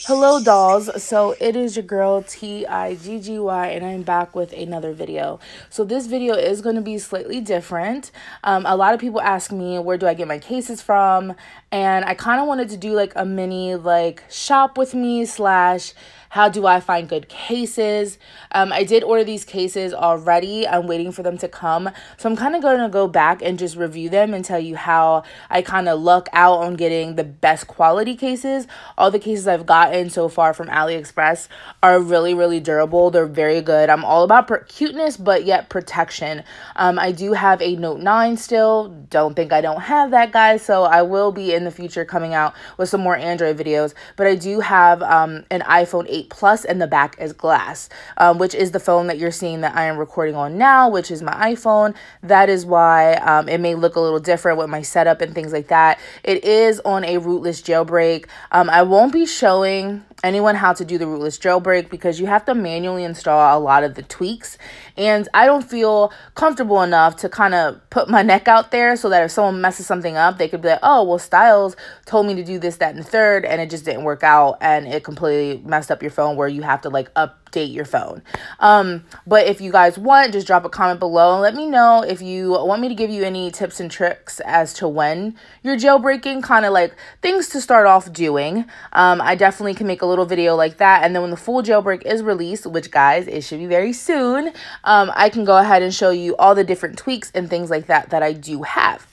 Hello dolls, so it is your girl Tiggy and I'm back with another video. So this video is going to be slightly different. A lot of people ask me where do I get my cases from, and I kind of wanted to do like a mini like shop with me slash how do I find good cases. I did order these cases already. I'm waiting for them to come. So I'm kind of going to go back and just review them and tell you how I kind of luck out on getting the best quality cases. All the cases I've gotten so far from AliExpress are really, really durable. They're very good. I'm all about cuteness, but yet protection. I do have a Note 9 still. Don't think I don't have that, guys. So I will be in the future coming out with some more Android videos. But I do have an iPhone 8 Plus, and the back is glass, which is the phone that you're seeing that I am recording on now, which is my iPhone. That is why it may look a little different with my setup and things like that. It is on a rootless jailbreak. I won't be showing anyone how to do the rootless jailbreak because you have to manually install a lot of the tweaks, and I don't feel comfortable enough to kind of put my neck out there so that if someone messes something up, they could be like, oh, well, Styles told me to do this, that, and the third, and it just didn't work out, and it completely messed up your phone where you have to like update your phone. But if you guys want, just drop a comment below and let me know if you want me to give you any tips and tricks as to when you're jailbreaking, kind of like things to start off doing. I definitely can make a little video like that, and then when the full jailbreak is released, which guys, it should be very soon, I can go ahead and show you all the different tweaks and things like that that I do have.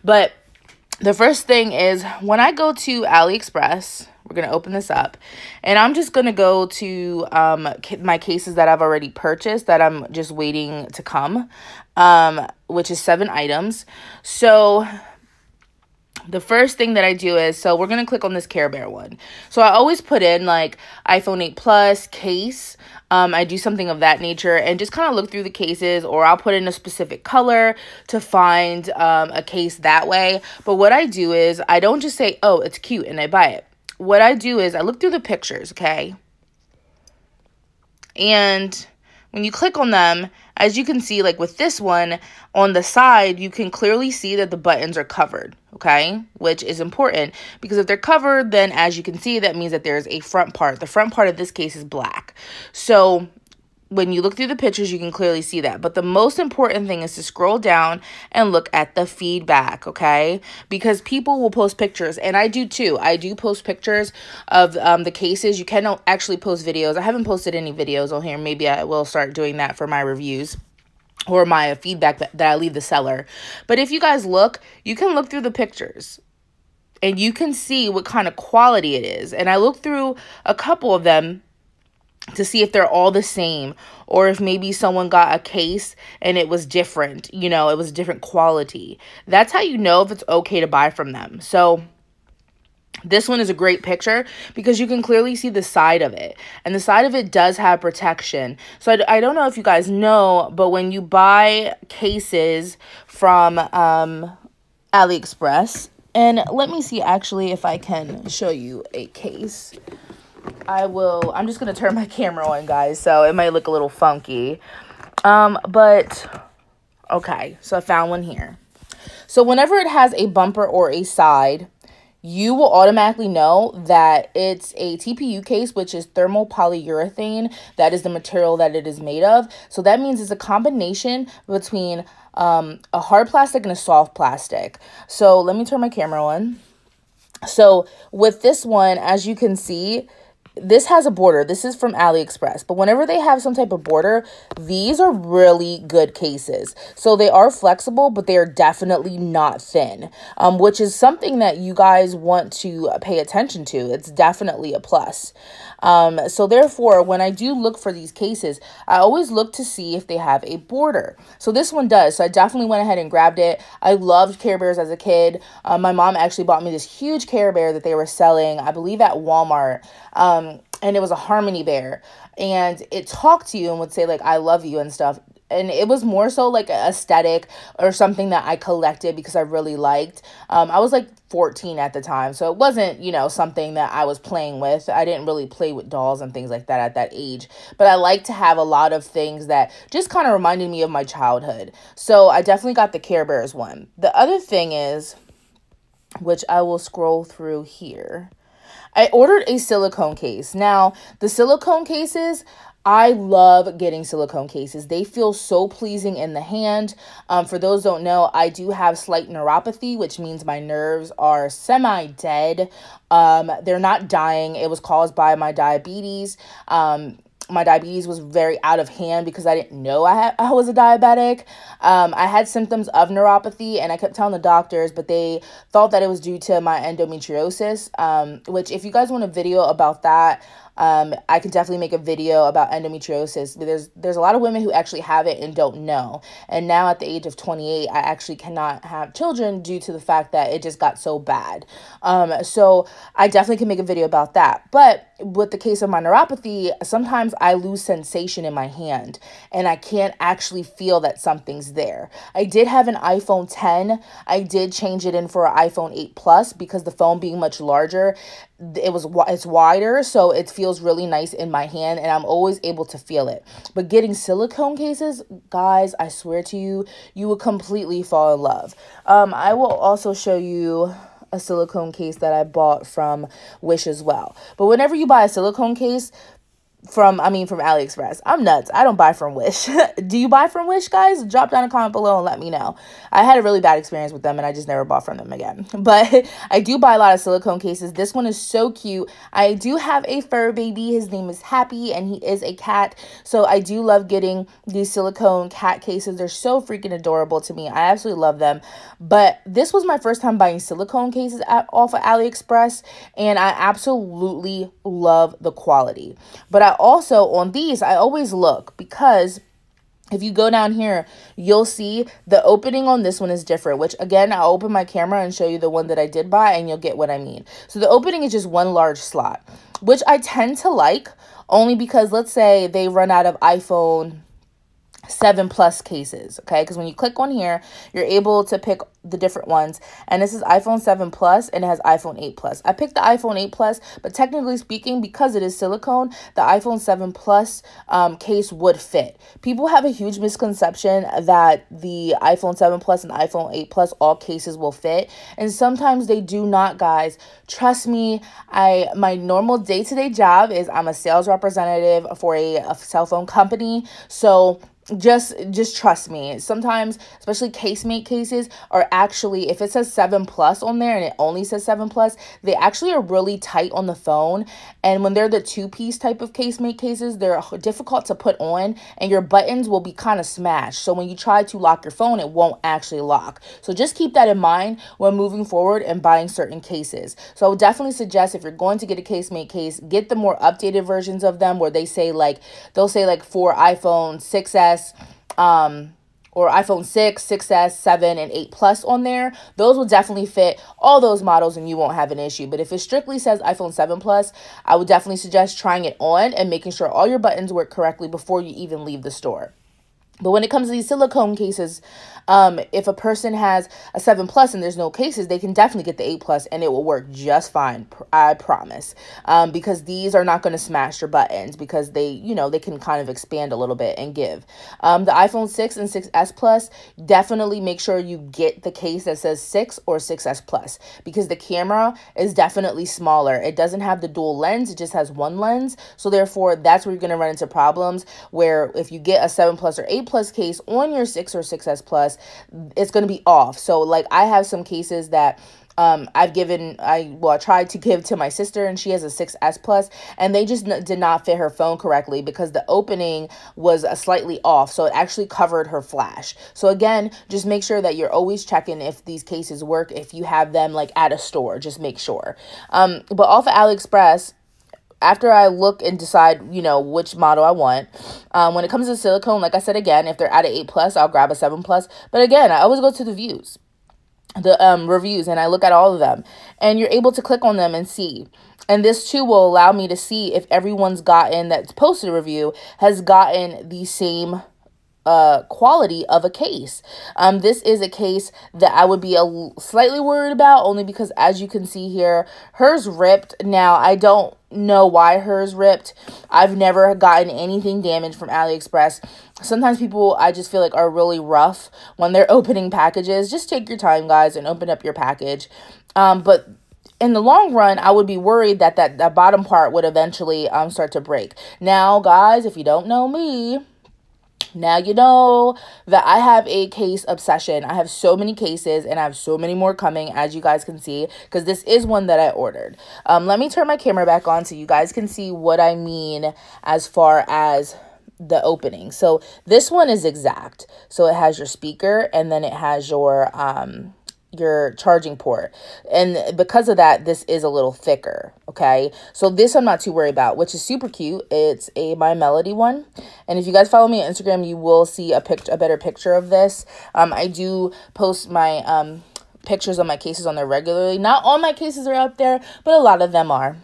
But the first thing is when I go to AliExpress, we're going to open this up, and I'm just going to go to my cases that I've already purchased that I'm just waiting to come, which is 7 items. So the first thing that I do is, so we're going to click on this Care Bear one. So I always put in like iPhone 8 Plus case. I do something of that nature and just kind of look through the cases, or I'll put in a specific color to find a case that way. But what I do is I don't just say, oh, it's cute, and I buy it. What I do is I look through the pictures, okay? And when you click on them, as you can see, like with this one, on the side, you can clearly see that the buttons are covered, okay? Which is important because if they're covered, then as you can see, that means that there's a front part. The front part of this case is black. So when you look through the pictures, you can clearly see that. But the most important thing is to scroll down and look at the feedback, okay? Because people will post pictures, and I do too. I do post pictures of the cases. You can actually post videos. I haven't posted any videos on here. Maybe I will start doing that for my reviews or my feedback that I leave the seller. But if you guys look, you can look through the pictures and you can see what kind of quality it is. And I looked through a couple of them to see if they're all the same, or if maybe someone got a case and it was different, you know, it was different quality. That's how you know if it's okay to buy from them. So this one is a great picture because you can clearly see the side of it, and the side of it does have protection. So I don't know if you guys know, but when you buy cases from AliExpress, and let me see actually if I can show you a case. I'm just going to turn my camera on, guys, so it might look a little funky. But, okay, so I found one here. So whenever it has a bumper or a side, you will automatically know that it's a TPU case, which is thermal polyurethane. That is the material that it is made of. So that means it's a combination between a hard plastic and a soft plastic. So let me turn my camera on. So with this one, as you can see, this has a border. This is from AliExpress. But whenever they have some type of border, these are really good cases. So they are flexible, but they are definitely not thin, which is something that you guys want to pay attention to. It's definitely a plus. So therefore, when I do look for these cases, I always look to see if they have a border. So this one does. So I definitely went ahead and grabbed it. I loved Care Bears as a kid. My mom actually bought me this huge Care Bear that they were selling, I believe at Walmart. And it was a Harmony Bear, and it talked to you and would say like, I love you and stuff. And it was more so like an aesthetic or something that I collected because I really liked. I was like 14 at the time, so it wasn't, you know, something that I was playing with. I didn't really play with dolls and things like that at that age, but I like to have a lot of things that just kind of reminded me of my childhood. So I definitely got the Care Bears one. The other thing is, which I will scroll through here, I ordered a silicone case. Now, the silicone cases, I love getting silicone cases. They feel so pleasing in the hand. For those who don't know, I do have slight neuropathy, which means my nerves are semi-dead. They're not dying. It was caused by my diabetes. My diabetes was very out of hand because I didn't know I was a diabetic. I had symptoms of neuropathy, and I kept telling the doctors, but they thought that it was due to my endometriosis, which if you guys want a video about that, I can definitely make a video about endometriosis. There's a lot of women who actually have it and don't know. And now at the age of 28, I actually cannot have children due to the fact that it just got so bad. So I definitely can make a video about that. But with the case of my neuropathy, sometimes I lose sensation in my hand and I can't actually feel that something's there. I did have an iPhone 10. I did change it in for an iPhone 8 Plus because the phone being much larger, it's wider, so it feels really nice in my hand and I'm always able to feel it. But getting silicone cases, guys, I swear to you, you will completely fall in love. I will also show you a silicone case that I bought from Wish as well. But whenever you buy a silicone case from AliExpress, I'm nuts. I don't buy from Wish. Do you buy from Wish, guys? Drop down a comment below and let me know. I had a really bad experience with them and I just never bought from them again. But I do buy a lot of silicone cases. This one is so cute. I do have a fur baby. His name is Happy and he is a cat. So I do love getting these silicone cat cases. They're so freaking adorable to me. I absolutely love them. But this was my first time buying silicone cases off of AliExpress, and I absolutely love the quality. But I also, on these, I always look because if you go down here, you'll see the opening on this one is different, which again, I'll open my camera and show you the one that I did buy and you'll get what I mean. So the opening is just one large slot, which I tend to like only because let's say they run out of iPhone 7 Plus cases, okay? Because when you click on here, you're able to pick the different ones. And this is iPhone 7 Plus and it has iPhone 8 Plus. I picked the iPhone 8 Plus, but technically speaking, because it is silicone, the iPhone 7 Plus case would fit. People have a huge misconception that the iPhone 7 Plus and the iPhone 8 Plus, all cases will fit. And sometimes they do not, guys. Trust me, my normal day-to-day job is I'm a sales representative for a cell phone company. So just trust me. Sometimes, especially casemate cases are actually, if it says 7 Plus on there and it only says 7 Plus, they actually are really tight on the phone. And when they're the two-piece type of casemate cases, they're difficult to put on and your buttons will be kind of smashed. So when you try to lock your phone, it won't actually lock. So just keep that in mind when moving forward and buying certain cases. So I would definitely suggest if you're going to get a casemate case, get the more updated versions of them where they'll say like for iPhone 6S, or iPhone 6, 6S, 7, and 8 Plus on there. Those will definitely fit all those models and you won't have an issue. But if it strictly says iPhone 7 Plus, I would definitely suggest trying it on and making sure all your buttons work correctly before you even leave the store. But when it comes to these silicone cases, if a person has a 7 Plus and there's no cases, they can definitely get the 8 Plus and it will work just fine. I promise. Because these are not going to smash your buttons because they can kind of expand a little bit and give. The iPhone 6 and 6S Plus, definitely make sure you get the case that says 6 or 6S Plus because the camera is definitely smaller. It doesn't have the dual lens. It just has one lens. So therefore, that's where you're going to run into problems where if you get a 7 Plus or 8 Plus case on your 6 or 6S Plus, it's going to be off. So like I have some cases that I tried to give to my sister and she has a 6S Plus and they just did not fit her phone correctly because the opening was slightly off. So it actually covered her flash. So again, just make sure that you're always checking if these cases work. If you have them like at a store, just make sure. But off of AliExpress, after I look and decide, which model I want, when it comes to silicone, like I said, again, if they're at an 8 Plus, I'll grab a 7 Plus. But again, I always go to the reviews, and I look at all of them. And you're able to click on them and see. And this too will allow me to see if everyone's that's posted a review has gotten the same quality of a case. This is a case that I would be slightly worried about only because as you can see here, hers ripped. Now, I don't know why hers ripped. I've never gotten anything damaged from AliExpress. Sometimes people, I just feel like, are really rough when they're opening packages. Just take your time, guys, and open up your package. But in the long run, I would be worried that that bottom part would eventually start to break. Now, guys, if you don't know me, now you know that I have a case obsession. I have so many cases, and I have so many more coming, as you guys can see, because this is one that I ordered. Let me turn my camera back on so you guys can see what I mean as far as the opening. So this one is exact. So it has your speaker, and then it has your charging port, and because of that, this is a little thicker. Okay, so this I'm not too worried about, which is super cute. It's a My Melody one, and if you guys follow me on Instagram, you will see a better picture of this. I do post my pictures of my cases on there regularly. Not all my cases are up there, but a lot of them are,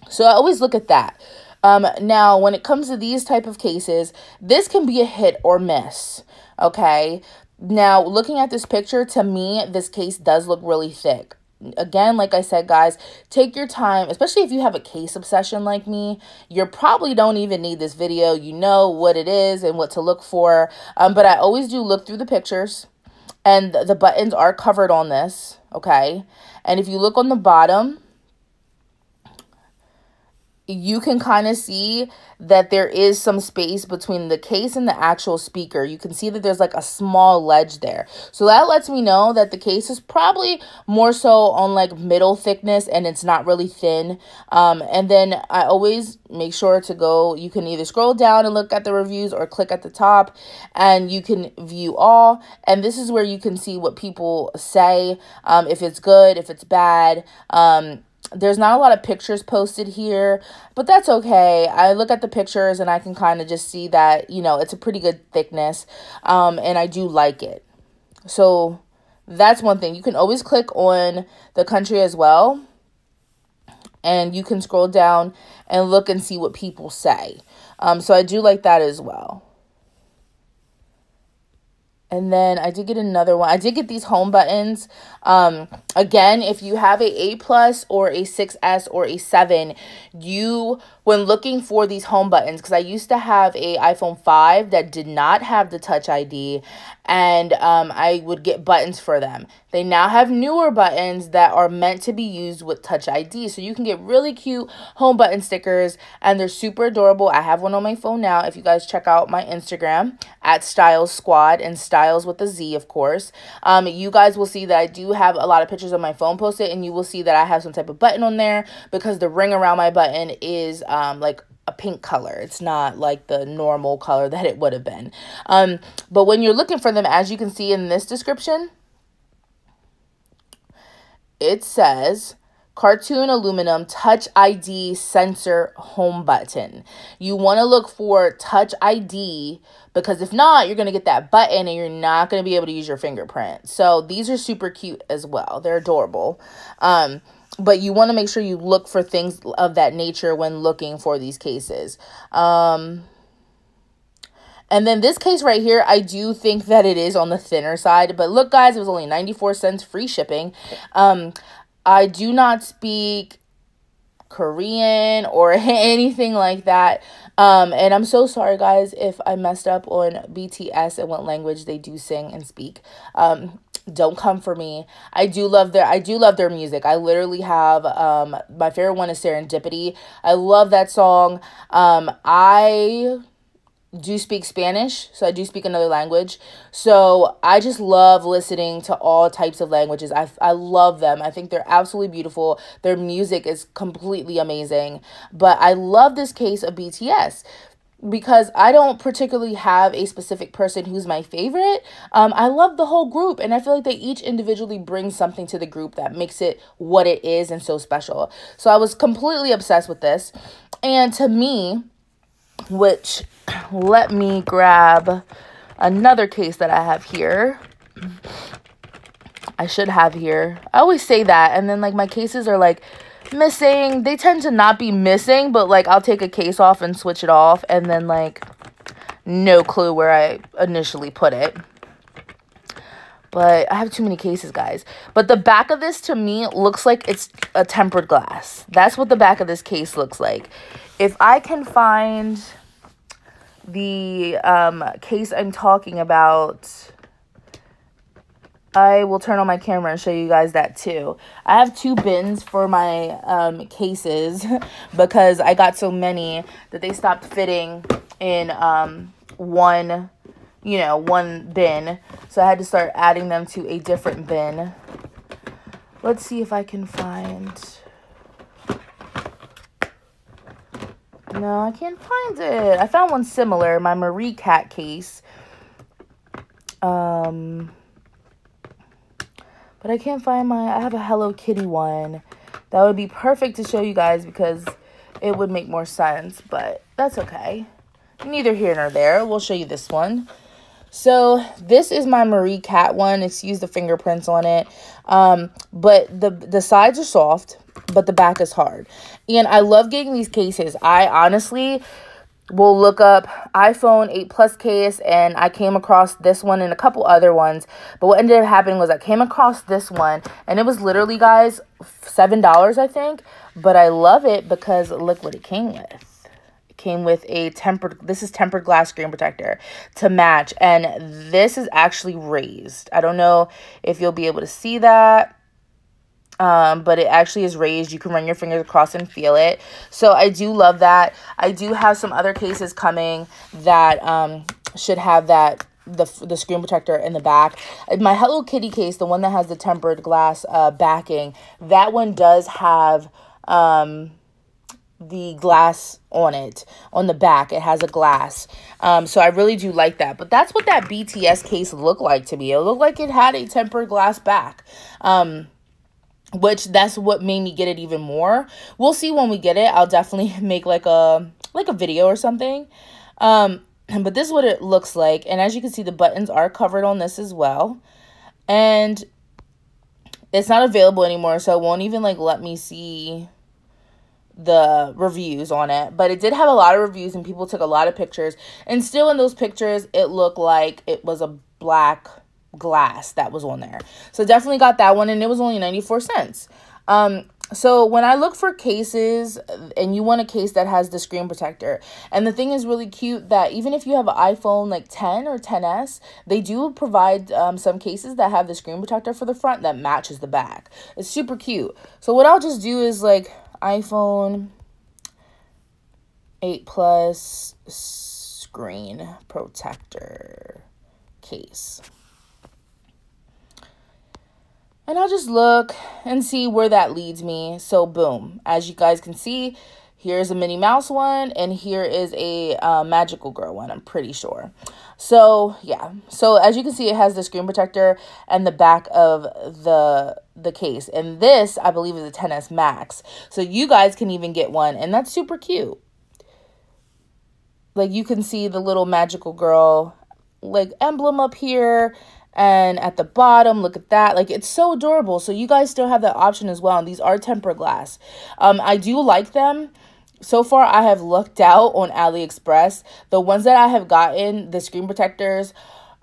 so I always look at that. Now when it comes to these type of cases, this can be a hit or miss. Okay, now, looking at this picture, to me, this case does look really thick. Again, like I said, guys, take your time, especially if you have a case obsession like me. You probably don't even need this video. You know what it is and what to look for. But I always do look through the pictures, and the buttons are covered on this, okay? And if you look on the bottom, you can kind of see that there is some space between the case and the actual speaker. You can see that there's like a small ledge there. So that lets me know that the case is probably more so on like middle thickness, and it's not really thin. And then I always make sure to go, you can either scroll down and look at the reviews or click at the top and you can view all. And this is where you can see what people say, if it's good, if it's bad. There's not a lot of pictures posted here, but that's okay. I look at the pictures and I can kind of just see that, you know, it's a pretty good thickness, and I do like it. So that's one thing. You can always click on the country as well, and you can scroll down and look and see what people say. So I do like that as well. And then I did get another one. I did get these home buttons. Again, if you have a A+ or a 6S or a 7, when looking for these home buttons, because I used to have a iPhone 5 that did not have the Touch ID, and I would get buttons for them. They now have newer buttons that are meant to be used with Touch ID, so you can get really cute home button stickers, and they're super adorable. I have one on my phone now. If you guys check out my Instagram at Styles Squad, and Styles with a Z, of course, you guys will see that I do have a lot of pictures on my phone posted, and you will see that I have some type of button on there because the ring around my button is like a pink color. It's not like the normal color that it would have been. But when you're looking for them, as you can see in this description, it says cartoon aluminum Touch ID sensor home button. You want to look for Touch ID, because if not, you're going to get that button and you're not going to be able to use your fingerprint. So these are super cute as well. They're adorable. But you want to make sure you look for things of that nature when looking for these cases. And then this case right here, I do think that it is on the thinner side. But look, guys, it was only 94 cents free shipping. I do not speak Korean or anything like that. And I'm so sorry, guys, if I messed up on BTS and what language they do sing and speak. Don't come for me. I do love their music. I literally have my favorite one is Serendipity. I love that song. I do speak Spanish, so I do speak another language. So I just love listening to all types of languages. I love them. I think they're absolutely beautiful. Their music is completely amazing. But I love this case of BTS because I don't particularly have a specific person who's my favorite. I love the whole group, and I feel like they each individually bring something to the group that makes it what it is and so special. So I was completely obsessed with this. And to me, which, let me grab another case that I have here. I should have here. I always say that, and then like my cases are like missing. They tend to not be missing, but like I'll take a case off and switch it off, and then like no clue where I initially put it. But I have too many cases, guys. But the back of this to me looks like it's a tempered glass. That's what the back of this case looks like. If I can find the case I'm talking about, I will turn on my camera and show you guys that too. I have 2 bins for my cases because I got so many that they stopped fitting in one bin. So I had to start adding them to a different bin. Let's see if I can find... No, I can't find it. I found one similar, my Marie Cat case. But I can't find I have a Hello Kitty one. That would be perfect to show you guys because it would make more sense, but that's okay. Neither here nor there. We'll show you this one. So this is my Marie Cat one. Excuse the fingerprints on it. But the sides are soft, but the back is hard. And I love getting these cases. I honestly will look up iPhone 8 Plus case, and I came across this one and a couple other ones. But what ended up happening was I came across this one, and it was literally, guys, $7, I think. But I love it because look what it came with. It came with a this is tempered glass screen protector to match. And this is actually raised. I don't know if you'll be able to see that. But it actually is raised. You can run your fingers across and feel it. So I do love that. I do have some other cases coming that should have that the screen protector in the back. My Hello Kitty case, the one that has the tempered glass backing, that one does have the glass on it. On the back, it has a glass. So I really do like that. But that's what that BTS case looked like to me. It looked like it had a tempered glass back. Which that's what made me get it even more. We'll see when we get it. I'll definitely make like a video or something. But this is what it looks like. And as you can see, the buttons are covered on this as well. And it's not available anymore, so it won't even like let me see the reviews on it. But it did have a lot of reviews and people took a lot of pictures. And still in those pictures, it looked like it was a black glass that was on there. So definitely got that one, and it was only 94 cents. So when I look for cases and you want a case that has the screen protector, and the thing is really cute that even if you have an iPhone like 10 or 10s, they do provide some cases that have the screen protector for the front that matches the back. It's super cute. So what I'll just do is like iPhone 8 Plus screen protector case. And I'll just look and see where that leads me. So boom, as you guys can see, here's a Minnie Mouse one, and here is a Magical Girl one, I'm pretty sure. So yeah, so as you can see, it has the screen protector and the back of the case. And this, I believe, is a 10s Max. So you guys can even get one, and that's super cute. Like you can see the little Magical Girl like emblem up here. And at the bottom, look at that. Like, it's so adorable. So you guys still have that option as well. And these are tempered glass. I do like them. So far, I have looked out on AliExpress. The ones that I have gotten, the screen protectors,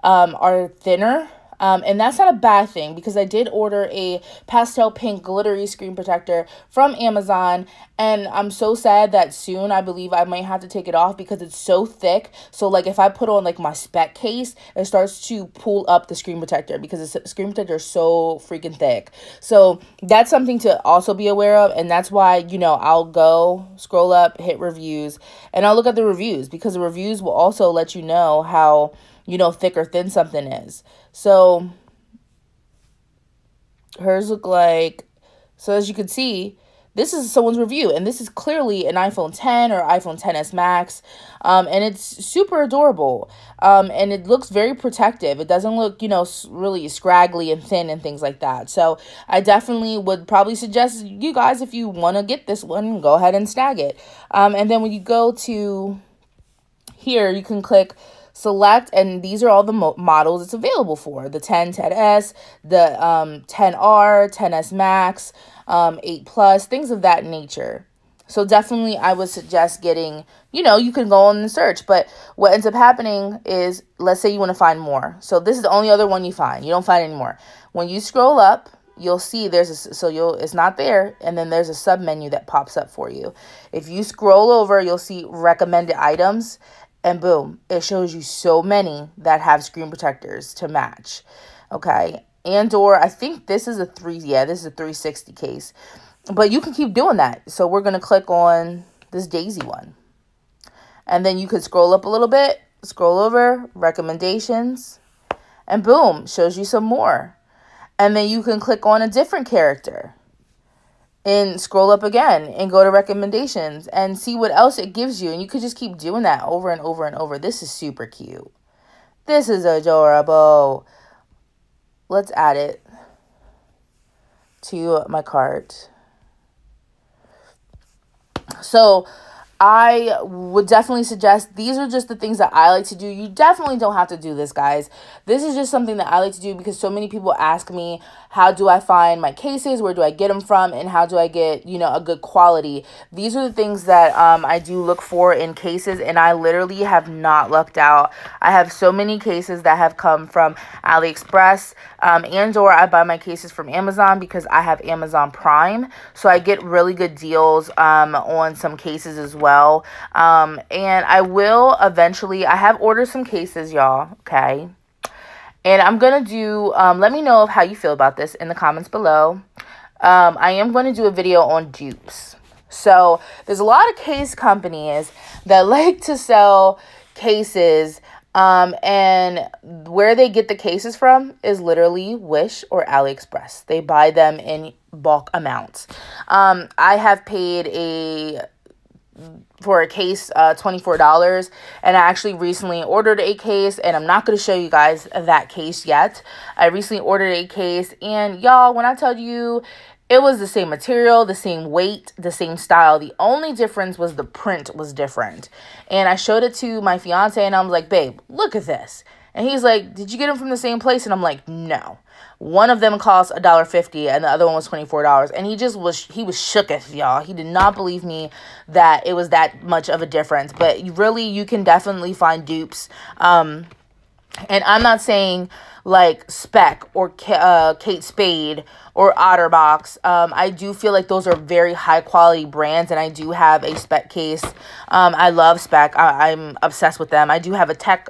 are thinner. And that's not a bad thing because I did order a pastel pink glittery screen protector from Amazon, and I'm so sad that soon I believe I might have to take it off because it's so thick. So like if I put on like my spec case, it starts to pull up the screen protector because the screen protector is so freaking thick. So that's something to also be aware of, and that's why, you know, I'll go scroll up, hit reviews, and I'll look at the reviews because the reviews will also let you know how, you know, thick or thin something is. So hers look like, so as you can see, this is someone's review, and this is clearly an iPhone 10 or iPhone 10s Max, and it's super adorable, and it looks very protective. It doesn't look, you know, really scraggly and thin and things like that. So I definitely would probably suggest you guys, if you want to get this one, go ahead and snag it. And then when you go to here, you can click select, and these are all the models it's available for: the 10, 10s, the 10R, 10s Max, 8 Plus, things of that nature. So definitely I would suggest getting, you know, you can go on and search, but what ends up happening is, let's say you want to find more. So this is the only other one you find. You don't find any more. When you scroll up, you'll see it's not there, and then there's a sub menu that pops up for you. If you scroll over, you'll see recommended items, and boom, it shows you so many that have screen protectors to match. Okay. And or I think this is a this is a 360 case. But you can keep doing that. So we're going to click on this daisy one. And then you could scroll up a little bit, scroll over, recommendations, and boom, shows you some more. And then you can click on a different character and scroll up again and go to recommendations and see what else it gives you. And you could just keep doing that over and over and over. This is super cute. This is adorable. Let's add it to my cart. So I would definitely suggest, these are just the things that I like to do. You definitely don't have to do this, guys. This is just something that I like to do because so many people ask me, how do I find my cases? Where do I get them from? And how do I get, you know, a good quality? These are the things that I do look for in cases, and I literally have not lucked out. I have so many cases that have come from AliExpress, and or I buy my cases from Amazon because I have Amazon Prime. So I get really good deals on some cases as well. And I will eventually, I have ordered some cases, y'all, okay? And I'm going to do, let me know how you feel about this in the comments below. I am going to do a video on dupes. So there's a lot of case companies that like to sell cases, and where they get the cases from is literally Wish or AliExpress. They buy them in bulk amounts. I have paid for a case $24, and I actually recently ordered a case, and I'm not going to show you guys that case yet. I recently ordered a case, and y'all, when I tell you it was the same material, the same weight, the same style, the only difference was the print was different. And I showed it to my fiance, and I was like, babe, look at this. And he's like, did you get them from the same place? And I'm like, no. One of them cost $1.50 and the other one was $24. And he was shooketh, y'all. He did not believe me that it was that much of a difference. But really, you can definitely find dupes. And I'm not saying like Speck or Kate Spade or Otterbox. I do feel like those are very high quality brands, and I do have a Speck case. I love Speck. I'm obsessed with them. I do have a Tech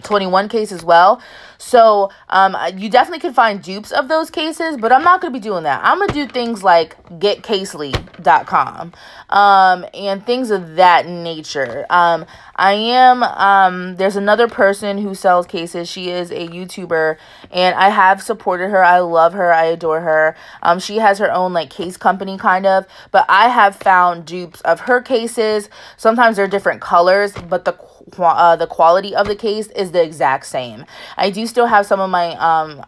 21 case as well. So you definitely can find dupes of those cases, but I'm not going to be doing that. I'm going to do things like getcasely.com and things of that nature. There's another person who sells cases. She is a YouTuber, and I have supported her. I love her. I adore her. She has her own like case company kind of, but I have found dupes of her cases. Sometimes they're different colors, but the quality of the case is the exact same. I do still have some of my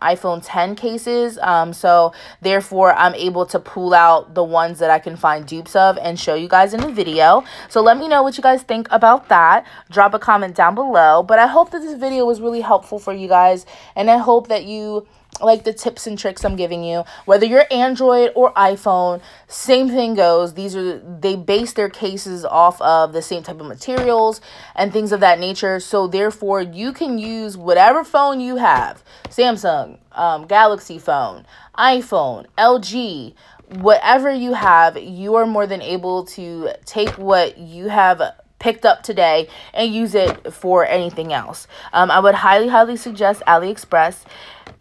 iPhone 10 cases, so therefore I'm able to pull out the ones that I can find dupes of and show you guys in the video. So let me know what you guys think about that. Drop a comment down below. But I hope that this video was really helpful for you guys, and I hope that you like the tips and tricks I'm giving you. Whether you're Android or iPhone, same thing goes. They base their cases off of the same type of materials and things of that nature. So therefore, you can use whatever phone you have, Samsung, Galaxy phone, iPhone, LG, whatever you have, you are more than able to take what you have picked up today and use it for anything else. I would highly suggest AliExpress.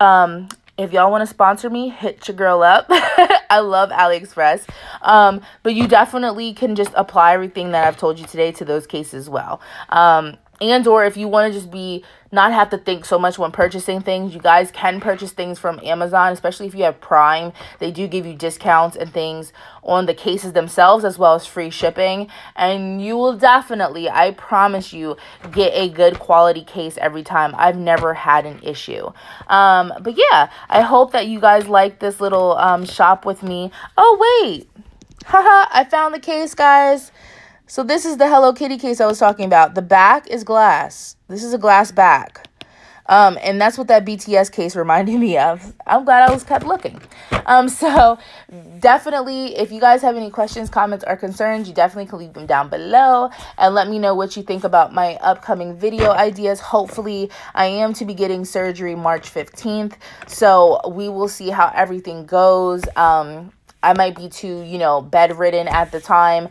If y'all want to sponsor me, hit your girl up. I love AliExpress. But you definitely can just apply everything that I've told you today to those cases as well. And or if you want to just not have to think so much when purchasing things, you guys can purchase things from Amazon, especially if you have Prime. They do give you discounts and things on the cases themselves, as well as free shipping. And you will definitely, I promise you, get a good quality case every time. I've never had an issue. But yeah, I hope that you guys like this little shop with me. Oh, wait. Haha, I found the case, guys. So this is the Hello Kitty case I was talking about. The back is glass. This is a glass back. And that's what that BTS case reminded me of. I'm glad I was kept looking. So definitely, if you guys have any questions, comments, or concerns, you definitely can leave them down below and let me know what you think about my upcoming video ideas. Hopefully, I am to be getting surgery March 15th. So we will see how everything goes. I might be too, you know, bedridden at the time,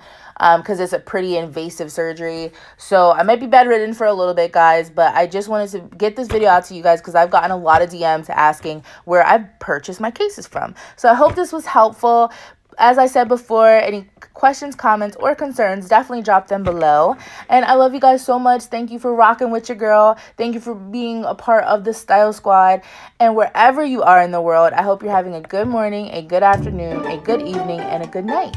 because it's a pretty invasive surgery. So I might be bedridden for a little bit, guys, but I just wanted to get this video out to you guys because I've gotten a lot of DMs asking where I purchased my cases from. So I hope this was helpful. As I said before, any questions, comments, or concerns, definitely drop them below. And I love you guys so much. Thank you for rocking with your girl. Thank you for being a part of the Style Squad. And wherever you are in the world, I hope you're having a good morning, a good afternoon, a good evening, and a good night.